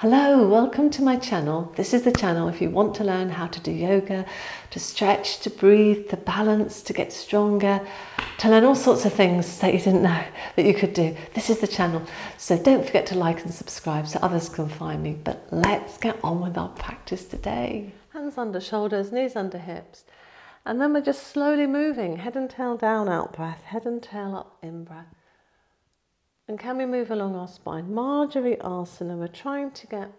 Hello, welcome to my channel. This is the channel if you want to learn how to do yoga, to stretch, to breathe, to balance, to get stronger, to learn all sorts of things that you didn't know that you could do. This is the channel. So don't forget to like and subscribe so others can find me. But let's get on with our practice today. Hands under shoulders, knees under hips. And then we're just slowly moving, head and tail down, out breath, head and tail up, in breath. And can we move along our spine? Marjari Asana, we're trying to get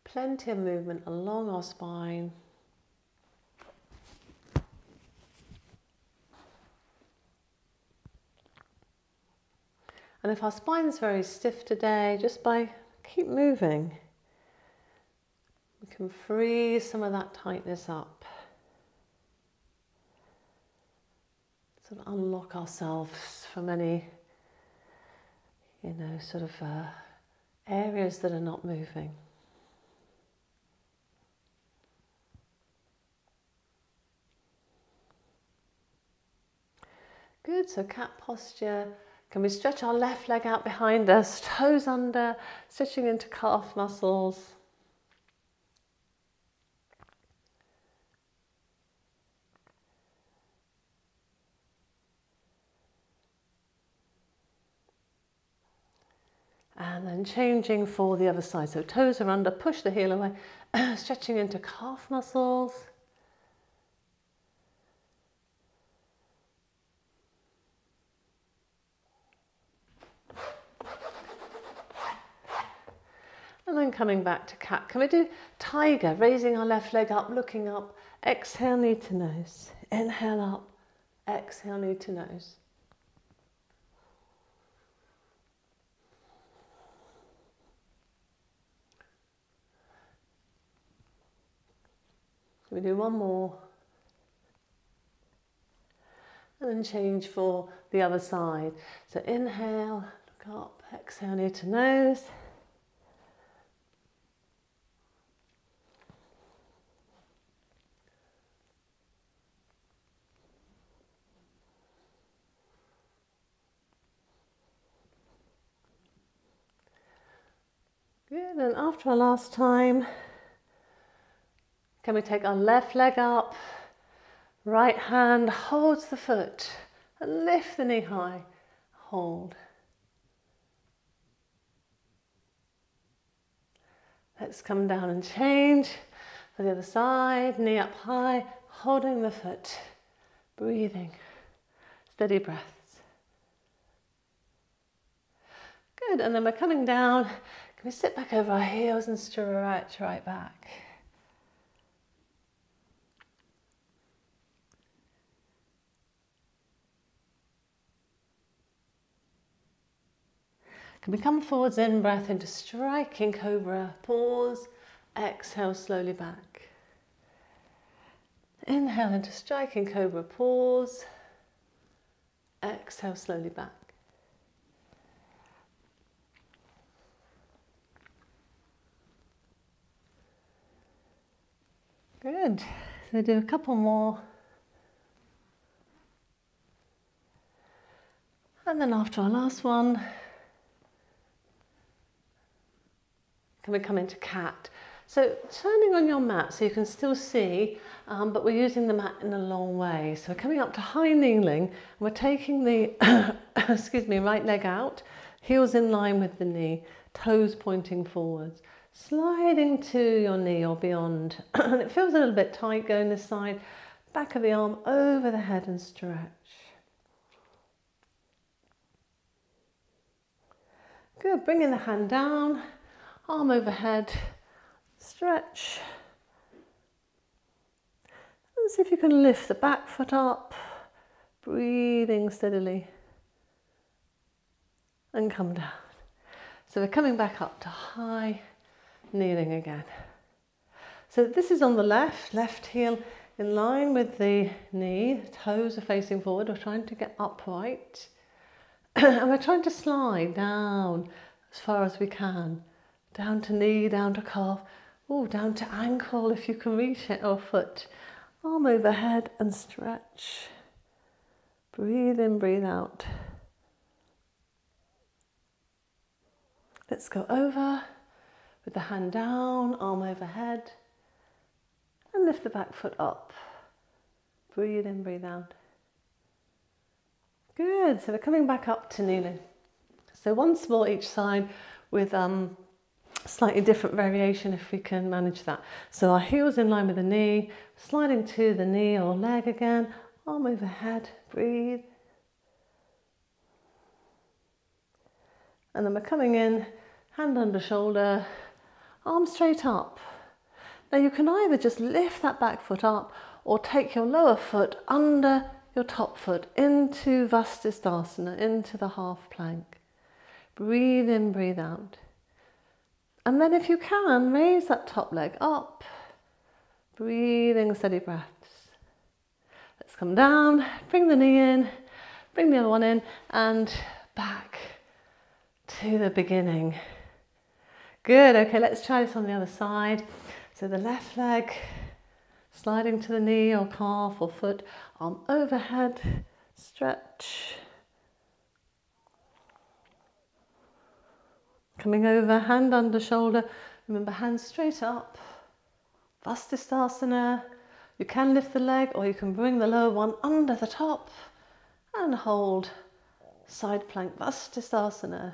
plenty of movement along our spine. And if our spine's very stiff today, just by keep moving, we can free some of that tightness up. Sort of unlock ourselves from any areas that are not moving. Good, so cat posture. Can we stretch our left leg out behind us, toes under, stretching into calf muscles. And then changing for the other side. So toes are under, push the heel away, stretching into calf muscles. And then coming back to cat. Can we do tiger, raising our left leg up, looking up, exhale knee to nose, inhale up, exhale knee to nose. We do one more. And then change for the other side. So inhale, look up, exhale knee to nose. Good, and after our last time, can we take our left leg up, right hand holds the foot, and lift the knee high, hold. Let's come down and change for the other side, knee up high, holding the foot, breathing, steady breaths. Good, and then we're coming down, can we sit back over our heels and stretch right back. Can we come forwards, in breath into striking cobra, pause, exhale slowly back. Inhale into striking cobra, pause, exhale slowly back. Good, so do a couple more. And then after our last one, can we come into cat? So turning on your mat so you can still see, but we're using the mat in a long way. So we're coming up to high kneeling, and we're taking the right leg out, heels in line with the knee, toes pointing forwards, sliding to your knee or beyond. And it feels a little bit tight going this side, back of the arm over the head and stretch. Good, bringing the hand down, arm overhead, stretch. And see if you can lift the back foot up, breathing steadily, and come down. So we're coming back up to high kneeling again. So this is on the left heel in line with the knee, toes are facing forward, we're trying to get upright. And we're trying to slide down as far as we can. Down to knee, down to calf, down to ankle if you can reach it, or foot. Arm overhead and stretch. Breathe in, breathe out. Let's go over with the hand down, arm overhead, and lift the back foot up. Breathe in, breathe out. Good, so we're coming back up to kneeling. So once more each side with slightly different variation if we can manage that. So our heels in line with the knee, sliding to the knee or leg again, arm overhead, breathe. And then we're coming in, hand under shoulder, arm straight up. Now you can either just lift that back foot up or take your lower foot under your top foot into Vastisthasana, into the half plank. Breathe in, breathe out. And then if you can, raise that top leg up. Breathing steady breaths. Let's come down, bring the knee in, bring the other one in, and back to the beginning. Good, okay, let's try this on the other side. So the left leg, sliding to the knee or calf or foot, arm overhead, stretch. Coming over, hand under shoulder, remember hands straight up. Vastisthasana. You can lift the leg or you can bring the lower one under the top and hold side plank Vastisthasana.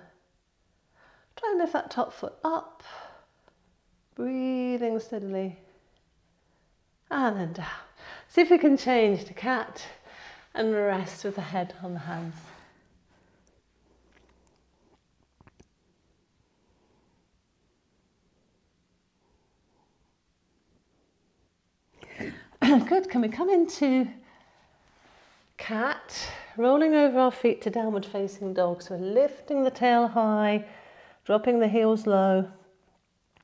Try and lift that top foot up, breathing steadily, and then down. See if we can change to cat and rest with the head on the hands. Good, can we come into cat, rolling over our feet to downward facing dog. So we're lifting the tail high, dropping the heels low,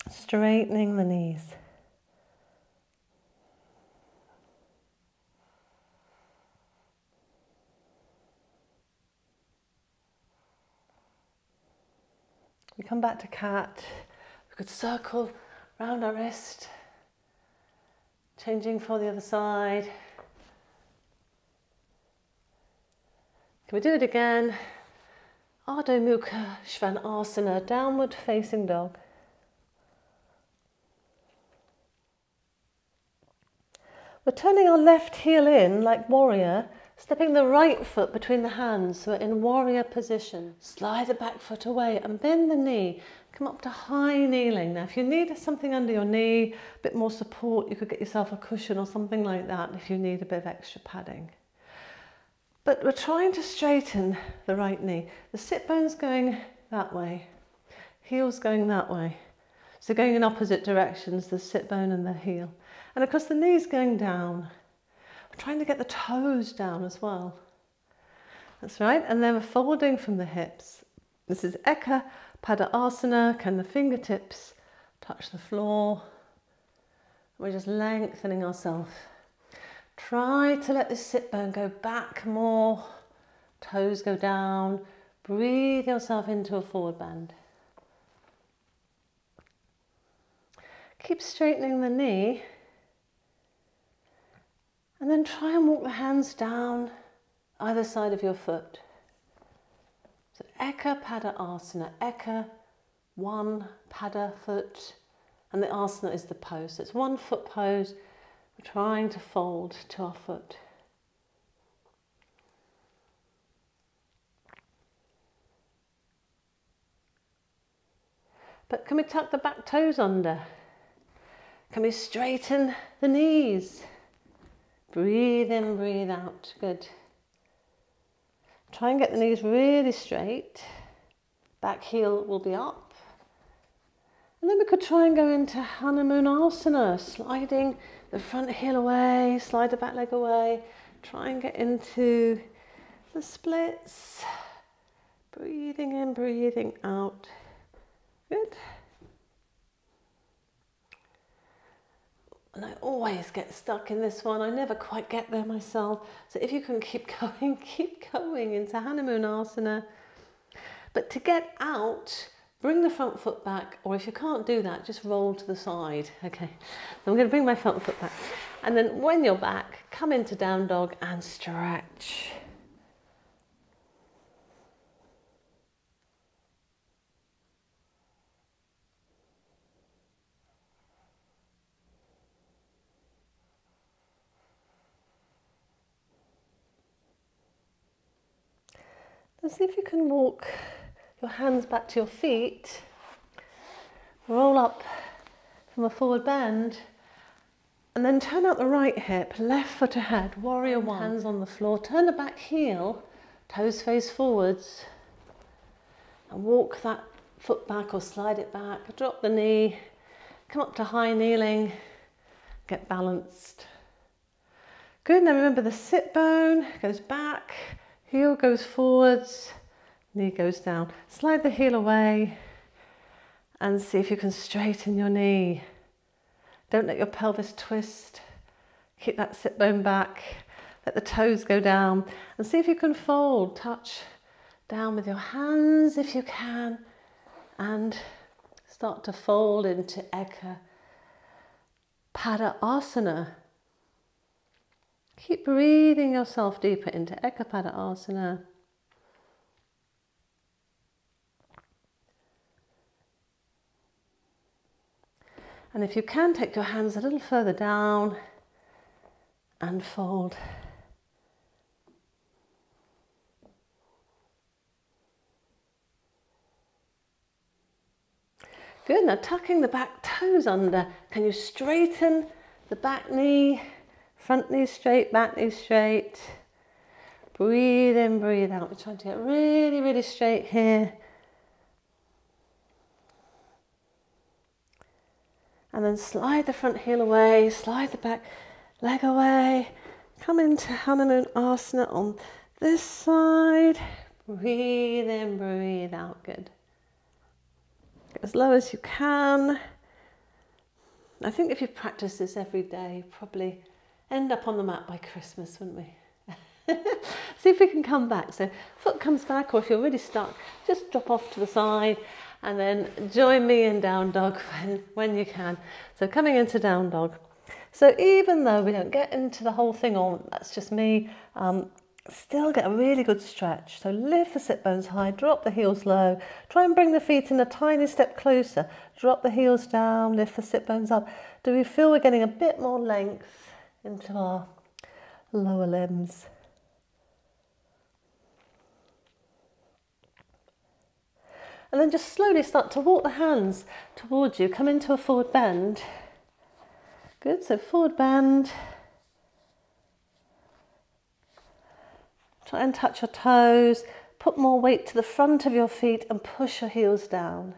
straightening the knees. We come back to cat. We could circle round our wrist, changing for the other side. Can we do it again? Ardha Mukha Svanasana, downward facing dog. We're turning our left heel in like warrior, stepping the right foot between the hands, so we're in warrior position. Slide the back foot away and bend the knee. Come up to high kneeling. Now if you need something under your knee, a bit more support, you could get yourself a cushion or something like that if you need a bit of extra padding. But we're trying to straighten the right knee. The sit bone's going that way, heel's going that way. So going in opposite directions, the sit bone and the heel. And of course the knee's going down. We're trying to get the toes down as well. That's right, and then we're folding from the hips. This is Eka Pada Asana. Can the fingertips touch the floor? We're just lengthening ourselves. Try to let the sit bone go back more, toes go down, breathe yourself into a forward bend. Keep straightening the knee and then try and walk the hands down either side of your foot. So Eka Pada Asana, Eka, one Pada foot, and the asana is the pose. So it's one foot pose. We're trying to fold to our foot. But can we tuck the back toes under? Can we straighten the knees? Breathe in, breathe out. Good. Try and get the knees really straight. Back heel will be up. And then we could try and go into Hanuman Asana, sliding the front heel away, slide the back leg away. Try and get into the splits. Breathing in, breathing out. Good. And I always get stuck in this one. I never quite get there myself. So if you can keep going into Hanuman Asana. But to get out, bring the front foot back, or if you can't do that, just roll to the side. Okay, so I'm going to bring my front foot back. And then when you're back, come into down dog and stretch. Then see if you can walk your hands back to your feet. Roll up from a forward bend. And then turn out the right hip, left foot ahead, warrior one. Hands on the floor, turn the back heel, toes face forwards. And walk that foot back or slide it back, drop the knee, come up to high kneeling, get balanced. Good, now remember the sit bone goes back, heel goes forwards, knee goes down. Slide the heel away and see if you can straighten your knee. Don't let your pelvis twist. Keep that sit bone back, let the toes go down and see if you can fold, touch down with your hands if you can and start to fold into Eka Pada Asana. Keep breathing yourself deeper into Eka Pada Asana. And if you can, take your hands a little further down and fold. Good, now tucking the back toes under. Can you straighten the back knee? Front knee straight, back knee straight. Breathe in, breathe out. We're trying to get really, really straight here. And then slide the front heel away, slide the back leg away. Come into Hanuman Asana on this side. Breathe in, breathe out. Good. Get as low as you can. I think if you practice this every day, you'd probably end up on the mat by Christmas, wouldn't we? See if we can come back. So foot comes back, or if you're really stuck, just drop off to the side and then join me in down dog when you can. So coming into down dog. So even though we don't get into the whole thing, or that's just me, still get a really good stretch. So lift the sit bones high, drop the heels low, try and bring the feet in a tiny step closer, drop the heels down, lift the sit bones up. Do we feel we're getting a bit more length into our lower limbs? And then just slowly start to walk the hands towards you. Come into a forward bend. Good, so forward bend. Try and touch your toes. Put more weight to the front of your feet and push your heels down.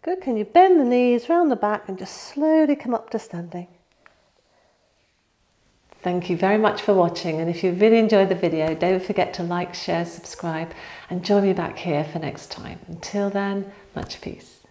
Good, can you bend the knees round the back and just slowly come up to standing? Thank you very much for watching, and if you really enjoyed the video, don't forget to like, share, subscribe and join me back here for next time. Until then, much peace.